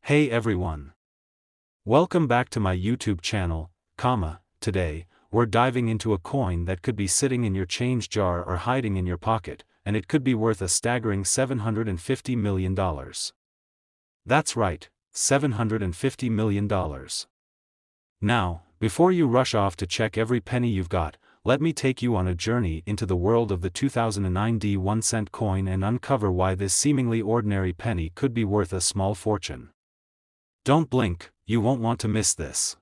Hey everyone. Welcome back to my YouTube channel, Today, we're diving into a coin that could be sitting in your change jar or hiding in your pocket, and it could be worth a staggering $750 million. That's right, $750 million. Now, before you rush off to check every penny you've got, let me take you on a journey into the world of the 2009 1-cent coin and uncover why this seemingly ordinary penny could be worth a small fortune. Don't blink, you won't want to miss this.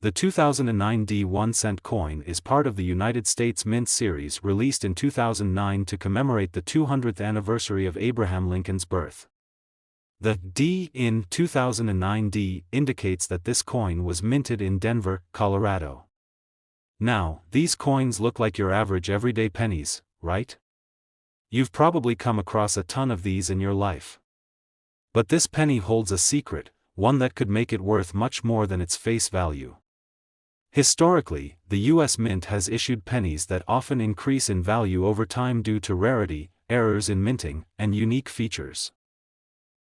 The 2009 1-cent coin is part of the United States Mint series released in 2009 to commemorate the 200th anniversary of Abraham Lincoln's birth. The D in 2009 indicates that this coin was minted in Denver, Colorado. Now, these coins look like your average everyday pennies, right? You've probably come across a ton of these in your life. But this penny holds a secret, one that could make it worth much more than its face value. Historically, the U.S. Mint has issued pennies that often increase in value over time due to rarity, errors in minting, and unique features.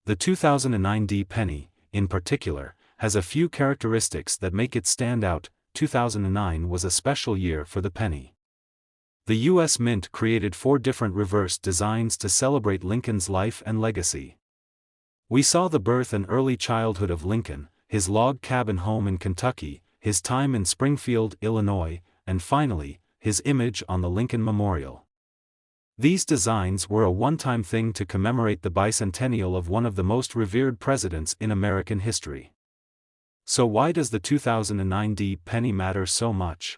The 2009 penny, in particular, has a few characteristics that make it stand out. 2009 was a special year for the penny. The U.S. Mint created 4 different reverse designs to celebrate Lincoln's life and legacy. We saw the birth and early childhood of Lincoln, his log cabin home in Kentucky, his time in Springfield, Illinois, and finally, his image on the Lincoln Memorial. These designs were a one-time thing to commemorate the bicentennial of one of the most revered presidents in American history. So why does the 2009 penny matter so much?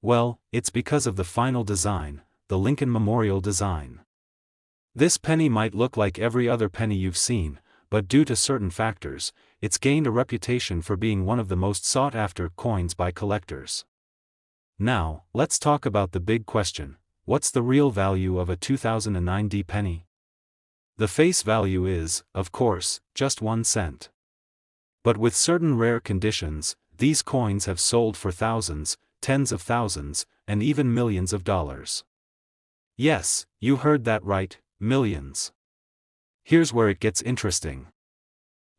Well, it's because of the final design, the Lincoln Memorial design. This penny might look like every other penny you've seen, but due to certain factors, it's gained a reputation for being one of the most sought-after coins by collectors. Now, let's talk about the big question: what's the real value of a 2009 penny? The face value is, of course, just 1 cent. But with certain rare conditions, these coins have sold for thousands, tens of thousands, and even millions of dollars. Yes, you heard that right, millions. Here's where it gets interesting.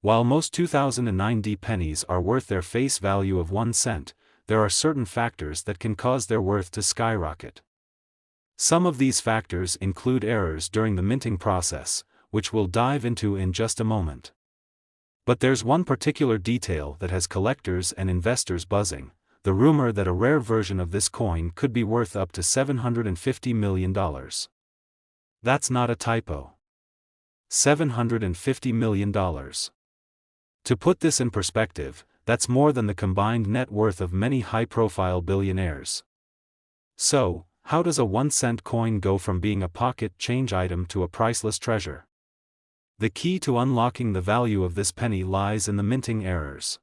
While most 2009 pennies are worth their face value of 1 cent, there are certain factors that can cause their worth to skyrocket. Some of these factors include errors during the minting process, which we'll dive into in just a moment. But there's one particular detail that has collectors and investors buzzing: the rumor that a rare version of this coin could be worth up to $750 million. That's not a typo. $750 million. To put this in perspective, that's more than the combined net worth of many high-profile billionaires. So, how does a 1-cent coin go from being a pocket change item to a priceless treasure? The key to unlocking the value of this penny lies in the minting errors.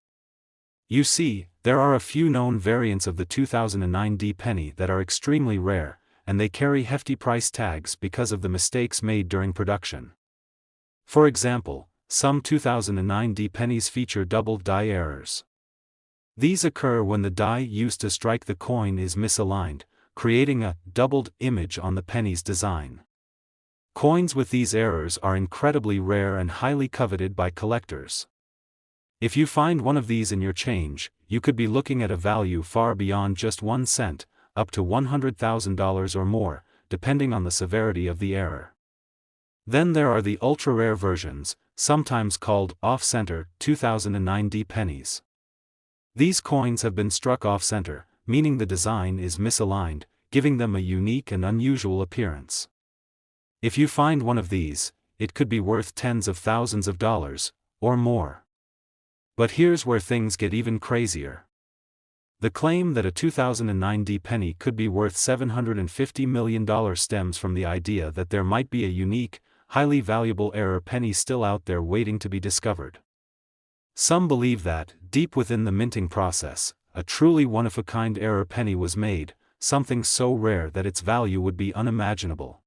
You see, there are a few known variants of the 2009 penny that are extremely rare, and they carry hefty price tags because of the mistakes made during production. For example, some 2009 pennies feature doubled die errors. These occur when the die used to strike the coin is misaligned, creating a doubled image on the penny's design. Coins with these errors are incredibly rare and highly coveted by collectors. If you find one of these in your change, you could be looking at a value far beyond just 1 cent, up to $100,000 or more, depending on the severity of the error. Then there are the ultra-rare versions, sometimes called off-center 2009 pennies. These coins have been struck off-center, meaning the design is misaligned, giving them a unique and unusual appearance. If you find one of these, it could be worth tens of thousands of dollars, or more. But here's where things get even crazier. The claim that a 2009 penny could be worth $750 million stems from the idea that there might be a unique, highly valuable error penny still out there waiting to be discovered. Some believe that, deep within the minting process, a truly one-of-a-kind error penny was made, something so rare that its value would be unimaginable.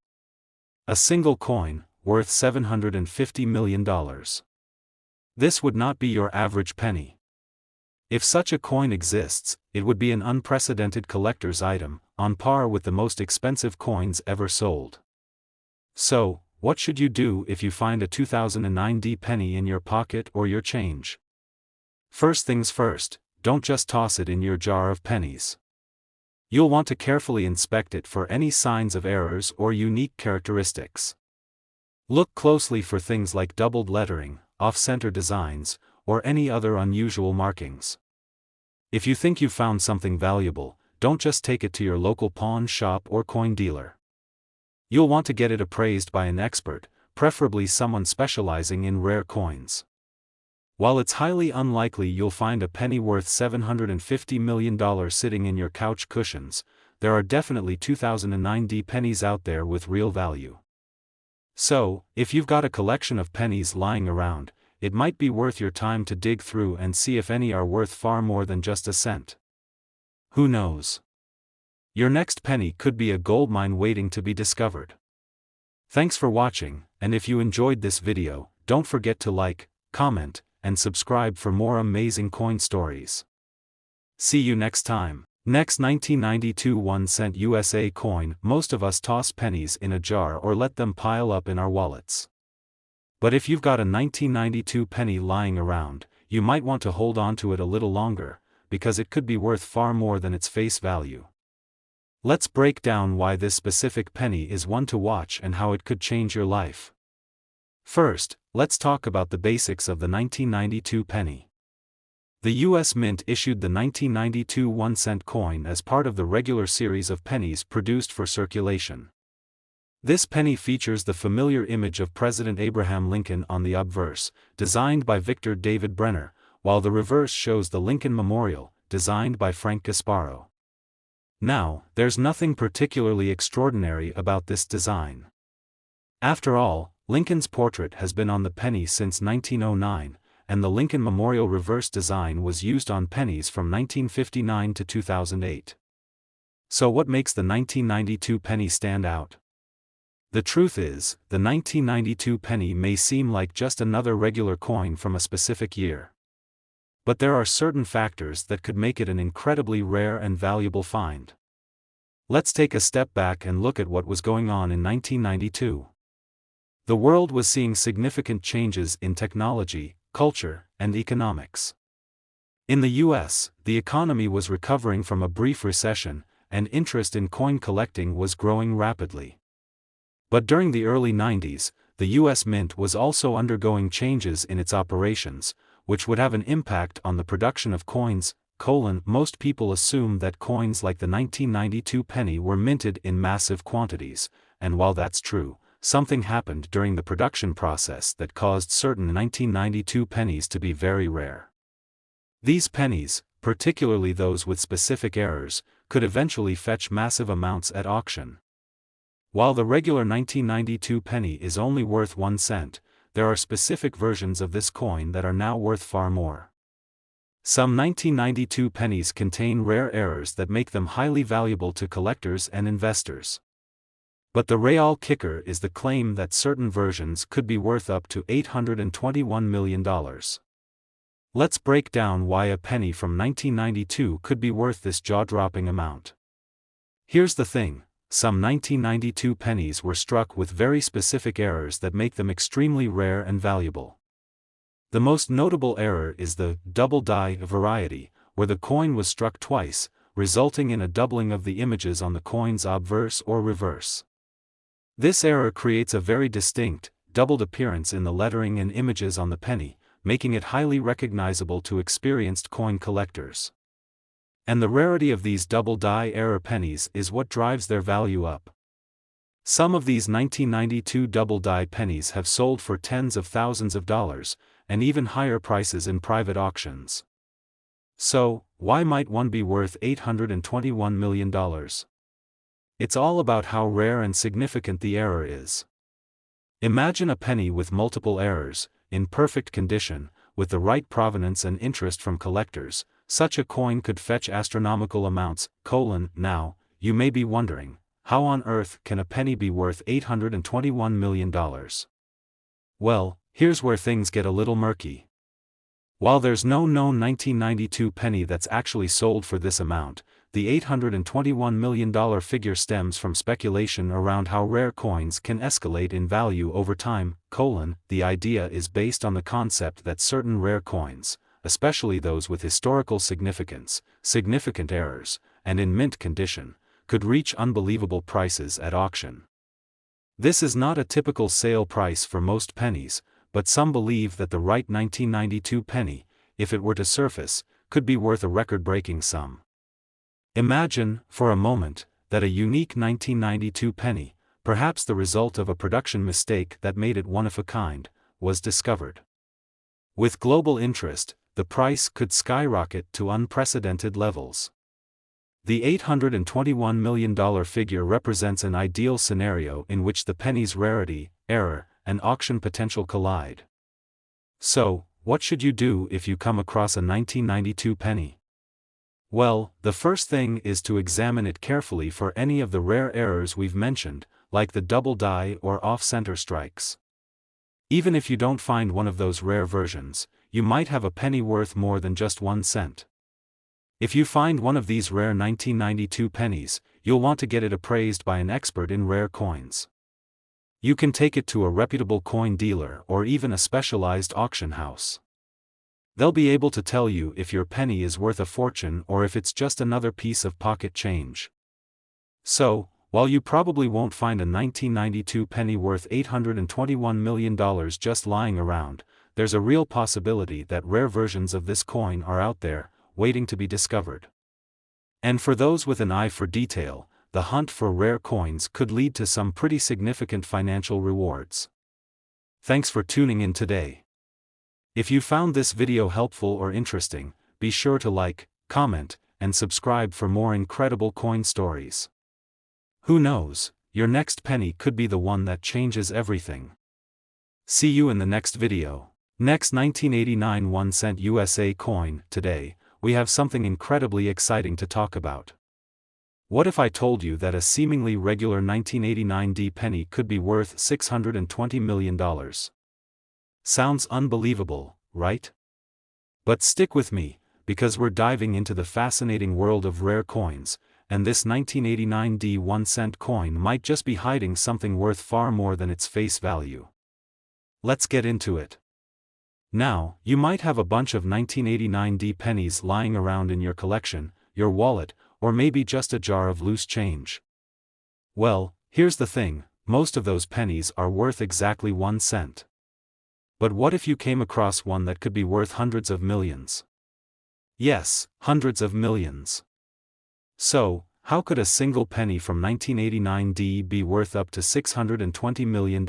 A single coin, worth $750 million. This would not be your average penny. If such a coin exists, it would be an unprecedented collector's item, on par with the most expensive coins ever sold. So, what should you do if you find a 2009 penny in your pocket or your change? First things first, don't just toss it in your jar of pennies. You'll want to carefully inspect it for any signs of errors or unique characteristics. Look closely for things like doubled lettering, off-center designs, or any other unusual markings. If you think you found something valuable, don't just take it to your local pawn shop or coin dealer. You'll want to get it appraised by an expert, preferably someone specializing in rare coins. While it's highly unlikely you'll find a penny worth $750 million sitting in your couch cushions, there are definitely 2009 pennies out there with real value. So, if you've got a collection of pennies lying around, it might be worth your time to dig through and see if any are worth far more than just a cent. Who knows? Your next penny could be a goldmine waiting to be discovered. Thanks for watching, and if you enjoyed this video, don't forget to like, comment, and subscribe for more amazing coin stories. See you next time. Next 1992 1-cent USA coin. Most of us toss pennies in a jar or let them pile up in our wallets. But if you've got a 1992 penny lying around, you might want to hold on to it a little longer, because it could be worth far more than its face value. Let's break down why this specific penny is one to watch and how it could change your life. First, let's talk about the basics of the 1992 penny. The U.S. Mint issued the 1992 1-cent coin as part of the regular series of pennies produced for circulation. This penny features the familiar image of President Abraham Lincoln on the obverse, designed by Victor David Brenner, while the reverse shows the Lincoln Memorial, designed by Frank Gasparo. Now, there's nothing particularly extraordinary about this design. After all, Lincoln's portrait has been on the penny since 1909, and the Lincoln Memorial reverse design was used on pennies from 1959 to 2008. So what makes the 1992 penny stand out? The truth is, the 1992 penny may seem like just another regular coin from a specific year. But there are certain factors that could make it an incredibly rare and valuable find. Let's take a step back and look at what was going on in 1992. The world was seeing significant changes in technology, culture, and economics. In the US, the economy was recovering from a brief recession, and interest in coin collecting was growing rapidly. But during the early 90s, the US Mint was also undergoing changes in its operations, which would have an impact on the production of coins. Most people assume that coins like the 1992 penny were minted in massive quantities, and while that's true, something happened during the production process that caused certain 1992 pennies to be very rare. These pennies, particularly those with specific errors, could eventually fetch massive amounts at auction. While the regular 1992 penny is only worth 1 cent, there are specific versions of this coin that are now worth far more. Some 1992 pennies contain rare errors that make them highly valuable to collectors and investors. But the real kicker is the claim that certain versions could be worth up to $821 million. Let's break down why a penny from 1992 could be worth this jaw-dropping amount. Here's the thing, some 1992 pennies were struck with very specific errors that make them extremely rare and valuable. The most notable error is the double die variety, where the coin was struck twice, resulting in a doubling of the images on the coin's obverse or reverse. This error creates a very distinct, doubled appearance in the lettering and images on the penny, making it highly recognizable to experienced coin collectors. And the rarity of these double die error pennies is what drives their value up. Some of these 1992 double die pennies have sold for tens of thousands of dollars, and even higher prices in private auctions. So, why might one be worth $821 million? It's all about how rare and significant the error is. Imagine a penny with multiple errors, in perfect condition, with the right provenance and interest from collectors. Such a coin could fetch astronomical amounts. Now, you may be wondering, how on earth can a penny be worth $821 million? Well, here's where things get a little murky. While there's no known 1992 penny that's actually sold for this amount, the $821 million figure stems from speculation around how rare coins can escalate in value over time. The idea is based on the concept that certain rare coins, especially those with historical significance, significant errors, and in mint condition, could reach unbelievable prices at auction. This is not a typical sale price for most pennies, but some believe that the right 1992 penny, if it were to surface, could be worth a record-breaking sum. Imagine, for a moment, that a unique 1992 penny, perhaps the result of a production mistake that made it one of a kind, was discovered. With global interest, the price could skyrocket to unprecedented levels. The $821 million figure represents an ideal scenario in which the penny's rarity, error, and auction potential collide. So, what should you do if you come across a 1992 penny? Well, the first thing is to examine it carefully for any of the rare errors we've mentioned, like the double die or off-center strikes. Even if you don't find one of those rare versions, you might have a penny worth more than just 1 cent. If you find one of these rare 1992 pennies, you'll want to get it appraised by an expert in rare coins. You can take it to a reputable coin dealer or even a specialized auction house. They'll be able to tell you if your penny is worth a fortune or if it's just another piece of pocket change. So, while you probably won't find a 1992 penny worth $821 million just lying around, there's a real possibility that rare versions of this coin are out there, waiting to be discovered. And for those with an eye for detail, the hunt for rare coins could lead to some pretty significant financial rewards. Thanks for tuning in today. If you found this video helpful or interesting, be sure to like, comment, and subscribe for more incredible coin stories. Who knows, your next penny could be the one that changes everything. See you in the next video. Next 1989 1 cent USA coin. Today, we have something incredibly exciting to talk about. What if I told you that a seemingly regular 1989 D penny could be worth $620 million? Sounds unbelievable, right? But stick with me, because we're diving into the fascinating world of rare coins, and this 1989 D 1 cent coin might just be hiding something worth far more than its face value. Let's get into it. Now, you might have a bunch of 1989 D pennies lying around in your collection, your wallet, or maybe just a jar of loose change. Well, here's the thing, most of those pennies are worth exactly 1 cent. But what if you came across one that could be worth hundreds of millions? Yes, hundreds of millions. So, how could a single penny from 1989 D be worth up to $620 million?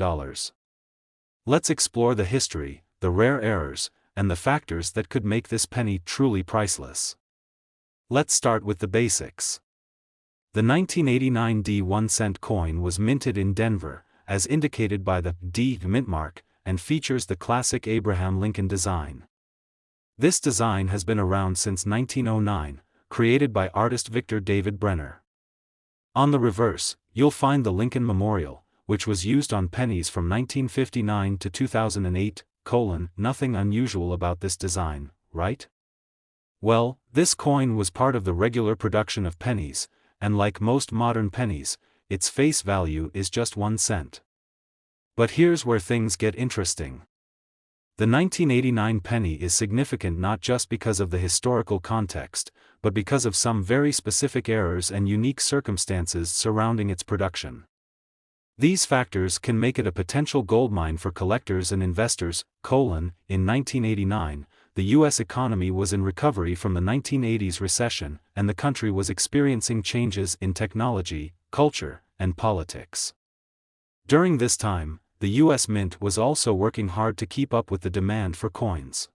Let's explore the history, the rare errors, and the factors that could make this penny truly priceless. Let's start with the basics. The 1989 D 1 cent coin was minted in Denver, as indicated by the D mint mark, and features the classic Abraham Lincoln design. This design has been around since 1909, created by artist Victor David Brenner. On the reverse, you'll find the Lincoln Memorial, which was used on pennies from 1959 to 2008, nothing unusual about this design, right? Well, this coin was part of the regular production of pennies, and like most modern pennies, its face value is just 1 cent. But here's where things get interesting. The 1989 penny is significant not just because of the historical context, but because of some very specific errors and unique circumstances surrounding its production. These factors can make it a potential goldmine for collectors and investors. In 1989, the U.S. economy was in recovery from the 1980s recession, and the country was experiencing changes in technology, culture, and politics. During this time, the U.S. Mint was also working hard to keep up with the demand for coins.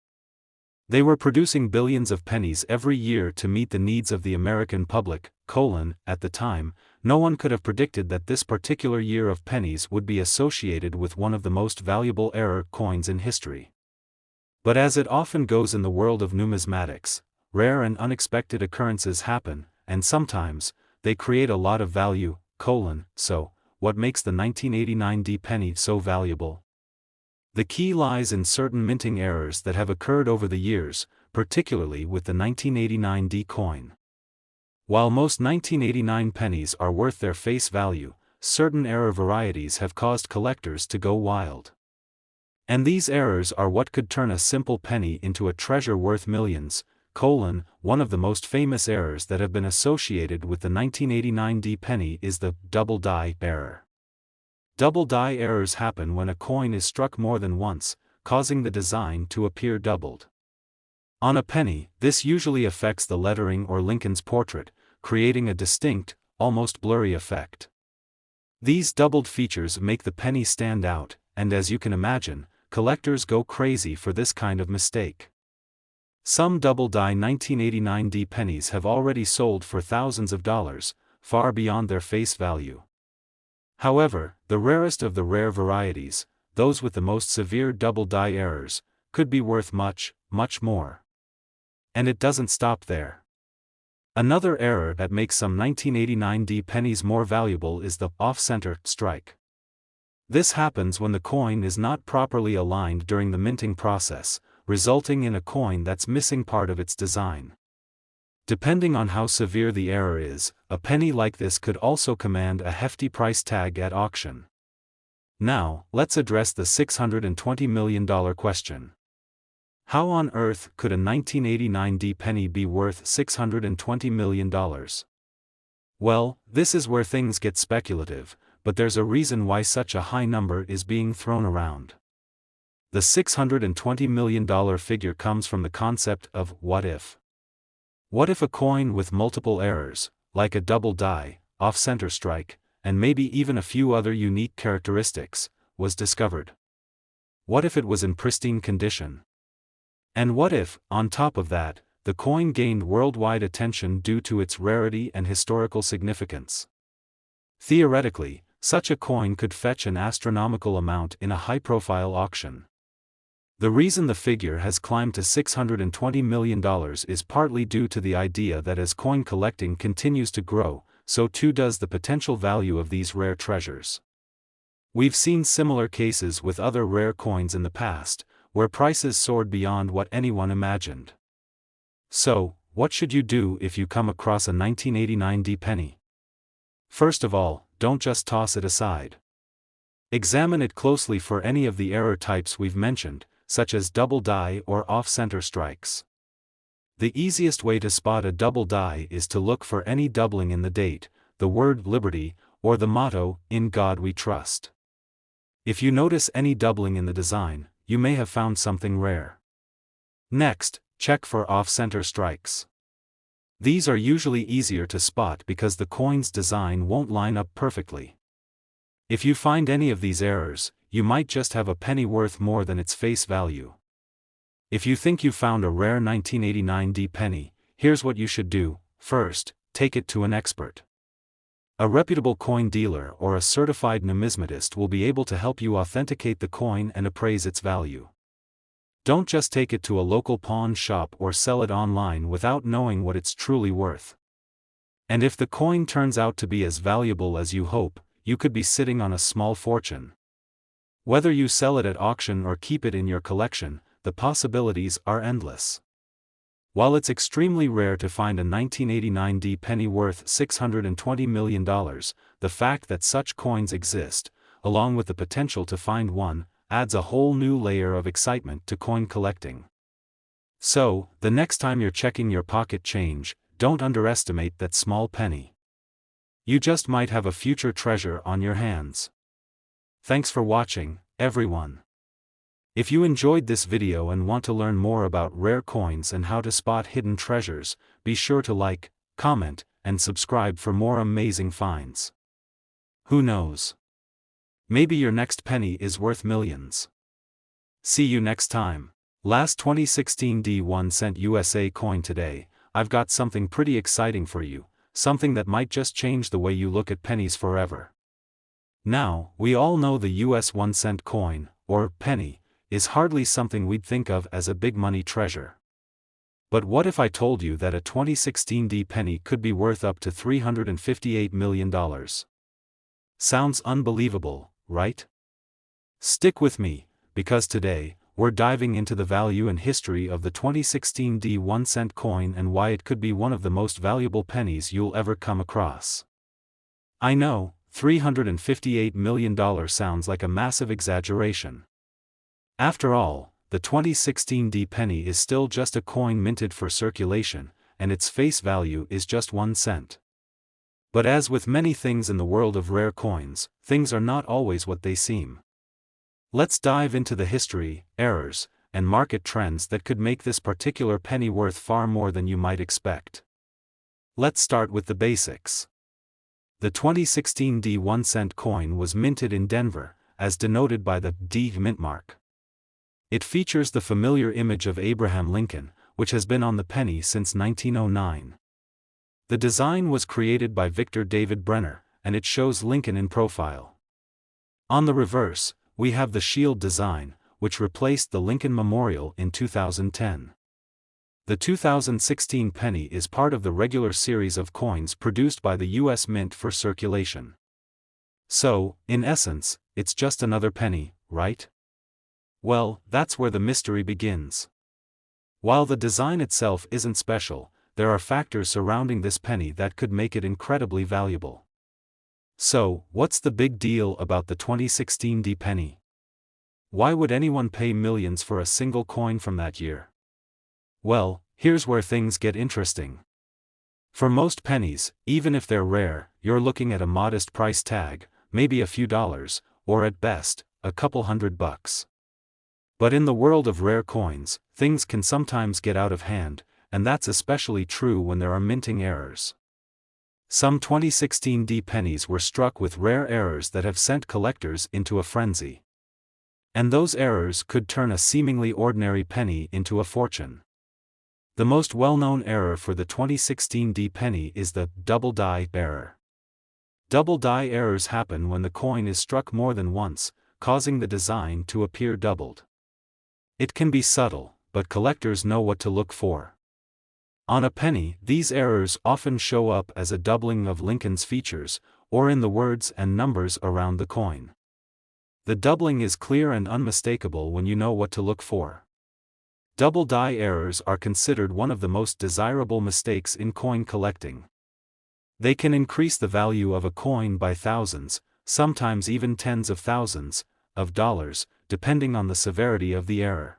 They were producing billions of pennies every year to meet the needs of the American public. At the time, no one could have predicted that this particular year of pennies would be associated with one of the most valuable error coins in history. But as it often goes in the world of numismatics, rare and unexpected occurrences happen, and sometimes, they create a lot of value. So, what makes the 1989 D penny so valuable? The key lies in certain minting errors that have occurred over the years, particularly with the 1989 D coin. While most 1989 pennies are worth their face value, certain error varieties have caused collectors to go wild. And these errors are what could turn a simple penny into a treasure worth millions. One of the most famous errors that have been associated with the 1989 D penny is the double die error. Double die errors happen when a coin is struck more than once, causing the design to appear doubled. On a penny, this usually affects the lettering or Lincoln's portrait, creating a distinct, almost blurry effect. These doubled features make the penny stand out, and as you can imagine, collectors go crazy for this kind of mistake. Some double-die 1989 D pennies have already sold for thousands of dollars, far beyond their face value. However, the rarest of the rare varieties, those with the most severe double-die errors, could be worth much, much more. And it doesn't stop there. Another error that makes some 1989 D pennies more valuable is the off-center strike. This happens when the coin is not properly aligned during the minting process, resulting in a coin that's missing part of its design. Depending on how severe the error is, a penny like this could also command a hefty price tag at auction. Now, let's address the $620 million question. How on earth could a 1989 D penny be worth $620 million? Well, this is where things get speculative, but there's a reason why such a high number is being thrown around. The $620 million figure comes from the concept of what if. What if a coin with multiple errors, like a double die, off-center strike, and maybe even a few other unique characteristics, was discovered? What if it was in pristine condition? And what if, on top of that, the coin gained worldwide attention due to its rarity and historical significance? Theoretically, such a coin could fetch an astronomical amount in a high-profile auction. The reason the figure has climbed to $620 million is partly due to the idea that as coin collecting continues to grow, so too does the potential value of these rare treasures. We've seen similar cases with other rare coins in the past, where prices soared beyond what anyone imagined. So, what should you do if you come across a 1989 D penny? First of all, don't just toss it aside. Examine it closely for any of the error types we've mentioned, such as double die or off-center strikes. The easiest way to spot a double die is to look for any doubling in the date, the word liberty, or the motto, "In God We Trust." If you notice any doubling in the design, you may have found something rare. Next, check for off-center strikes. These are usually easier to spot because the coin's design won't line up perfectly. If you find any of these errors, you might just have a penny worth more than its face value. If you think you found a rare 1989 D penny, here's what you should do. First, take it to an expert. A reputable coin dealer or a certified numismatist will be able to help you authenticate the coin and appraise its value. Don't just take it to a local pawn shop or sell it online without knowing what it's truly worth. And if the coin turns out to be as valuable as you hope, you could be sitting on a small fortune. Whether you sell it at auction or keep it in your collection, the possibilities are endless. While it's extremely rare to find a 1989 D penny worth $620 million, the fact that such coins exist, along with the potential to find one, adds a whole new layer of excitement to coin collecting. So, the next time you're checking your pocket change, don't underestimate that small penny. You just might have a future treasure on your hands. Thanks for watching, everyone. If you enjoyed this video and want to learn more about rare coins and how to spot hidden treasures, be sure to like, comment, and subscribe for more amazing finds. Who knows? Maybe your next penny is worth millions. See you next time. Last 2016 D1 cent USA coin today. I've got something pretty exciting for you, something that might just change the way you look at pennies forever. Now, we all know the US 1 cent coin, or penny, is hardly something we'd think of as a big money treasure. But what if I told you that a 2016 D penny could be worth up to $358 million? Sounds unbelievable, right? Stick with me, because today, we're diving into the value and history of the 2016 1-cent coin and why it could be one of the most valuable pennies you'll ever come across. I know, $358 million sounds like a massive exaggeration. After all, the 2016 penny is still just a coin minted for circulation, and its face value is just 1 cent. But as with many things in the world of rare coins, things are not always what they seem. Let's dive into the history, errors, and market trends that could make this particular penny worth far more than you might expect. Let's start with the basics. The 2016 1-cent coin was minted in Denver, as denoted by the D mint mark. It features the familiar image of Abraham Lincoln, which has been on the penny since 1909. The design was created by Victor David Brenner, and it shows Lincoln in profile. On the reverse, we have the shield design, which replaced the Lincoln Memorial in 2010. The 2016 penny is part of the regular series of coins produced by the U.S. Mint for circulation. So, in essence, it's just another penny, right? Well, that's where the mystery begins. While the design itself isn't special, there are factors surrounding this penny that could make it incredibly valuable. So, what's the big deal about the 2016 penny? Why would anyone pay millions for a single coin from that year? Well, here's where things get interesting. For most pennies, even if they're rare, you're looking at a modest price tag, maybe a few dollars, or at best, a couple $100. But in the world of rare coins, things can sometimes get out of hand, and that's especially true when there are minting errors. Some 2016 pennies were struck with rare errors that have sent collectors into a frenzy. And those errors could turn a seemingly ordinary penny into a fortune. The most well-known error for the 2016 penny is the double die error. Double die errors happen when the coin is struck more than once, causing the design to appear doubled. It can be subtle, but collectors know what to look for. On a penny, these errors often show up as a doubling of Lincoln's features, or in the words and numbers around the coin. The doubling is clear and unmistakable when you know what to look for. Double die errors are considered one of the most desirable mistakes in coin collecting. They can increase the value of a coin by thousands, sometimes even tens of thousands, of dollars, depending on the severity of the error.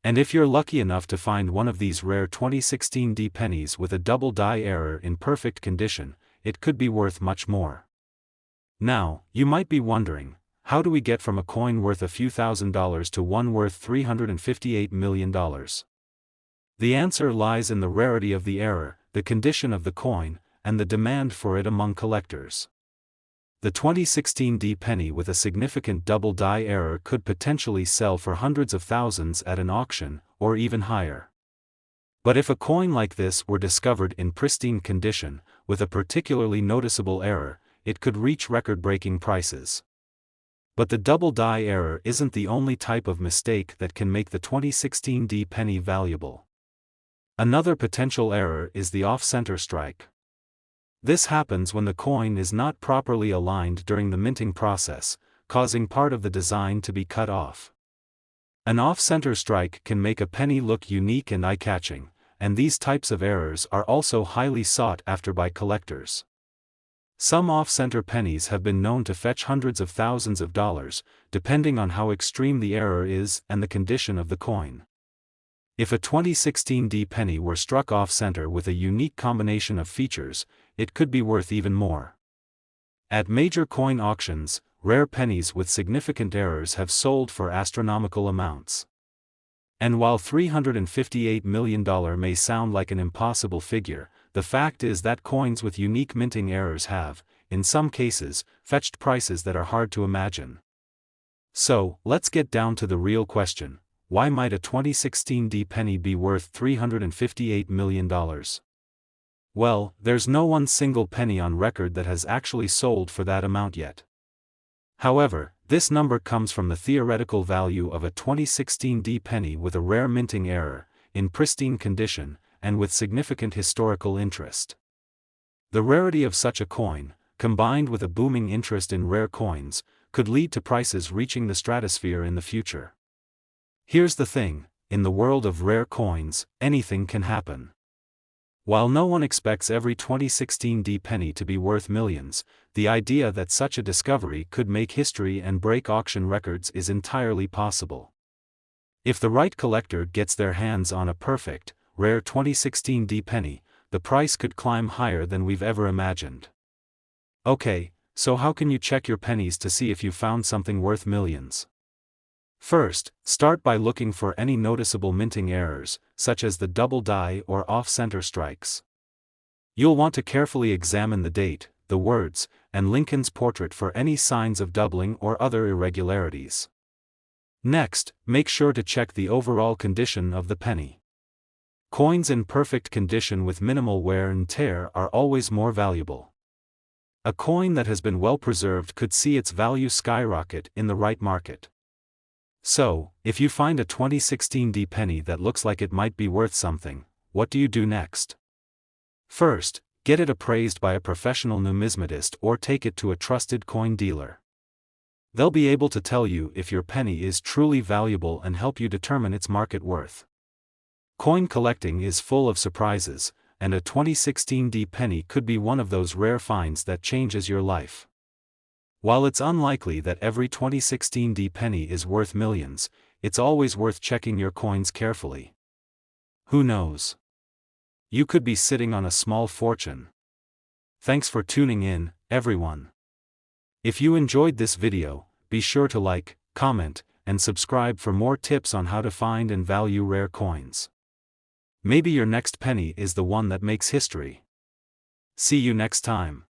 And if you're lucky enough to find one of these rare 2016 pennies with a double die error in perfect condition, it could be worth much more. Now, you might be wondering, how do we get from a coin worth a few $1,000s to one worth $358 million? The answer lies in the rarity of the error, the condition of the coin, and the demand for it among collectors. The 2016 penny with a significant double die error could potentially sell for hundreds of thousands at an auction, or even higher. But if a coin like this were discovered in pristine condition, with a particularly noticeable error, it could reach record-breaking prices. But the double die error isn't the only type of mistake that can make the 2016 penny valuable. Another potential error is the off-center strike. This happens when the coin is not properly aligned during the minting process, causing part of the design to be cut off. An off-center strike can make a penny look unique and eye-catching, and these types of errors are also highly sought after by collectors. Some off-center pennies have been known to fetch hundreds of thousands of dollars, depending on how extreme the error is and the condition of the coin. If a 2016 penny were struck off-center with a unique combination of features, it could be worth even more. At major coin auctions, rare pennies with significant errors have sold for astronomical amounts. And while $358 million may sound like an impossible figure, the fact is that coins with unique minting errors have, in some cases, fetched prices that are hard to imagine. So, let's get down to the real question: why might a 2016 penny be worth $358 million? Well, there's no one single penny on record that has actually sold for that amount yet. However, this number comes from the theoretical value of a 2016 penny with a rare minting error, in pristine condition, and with significant historical interest. The rarity of such a coin, combined with a booming interest in rare coins, could lead to prices reaching the stratosphere in the future. Here's the thing, in the world of rare coins, anything can happen. While no one expects every 2016 D penny to be worth millions, the idea that such a discovery could make history and break auction records is entirely possible. If the right collector gets their hands on a perfect, rare 2016 D penny, the price could climb higher than we've ever imagined. Okay, so how can you check your pennies to see if you found something worth millions? First, start by looking for any noticeable minting errors, such as the double die or off-center strikes. You'll want to carefully examine the date, the words, and Lincoln's portrait for any signs of doubling or other irregularities. Next, make sure to check the overall condition of the penny. Coins in perfect condition with minimal wear and tear are always more valuable. A coin that has been well preserved could see its value skyrocket in the right market. So, if you find a 2016 D penny that looks like it might be worth something, what do you do next? First, get it appraised by a professional numismatist or take it to a trusted coin dealer. They'll be able to tell you if your penny is truly valuable and help you determine its market worth. Coin collecting is full of surprises, and a 2016 D penny could be one of those rare finds that changes your life. While it's unlikely that every 2016 D penny is worth millions, it's always worth checking your coins carefully. Who knows? You could be sitting on a small fortune. Thanks for tuning in, everyone. If you enjoyed this video, be sure to like, comment, and subscribe for more tips on how to find and value rare coins. Maybe your next penny is the one that makes history. See you next time.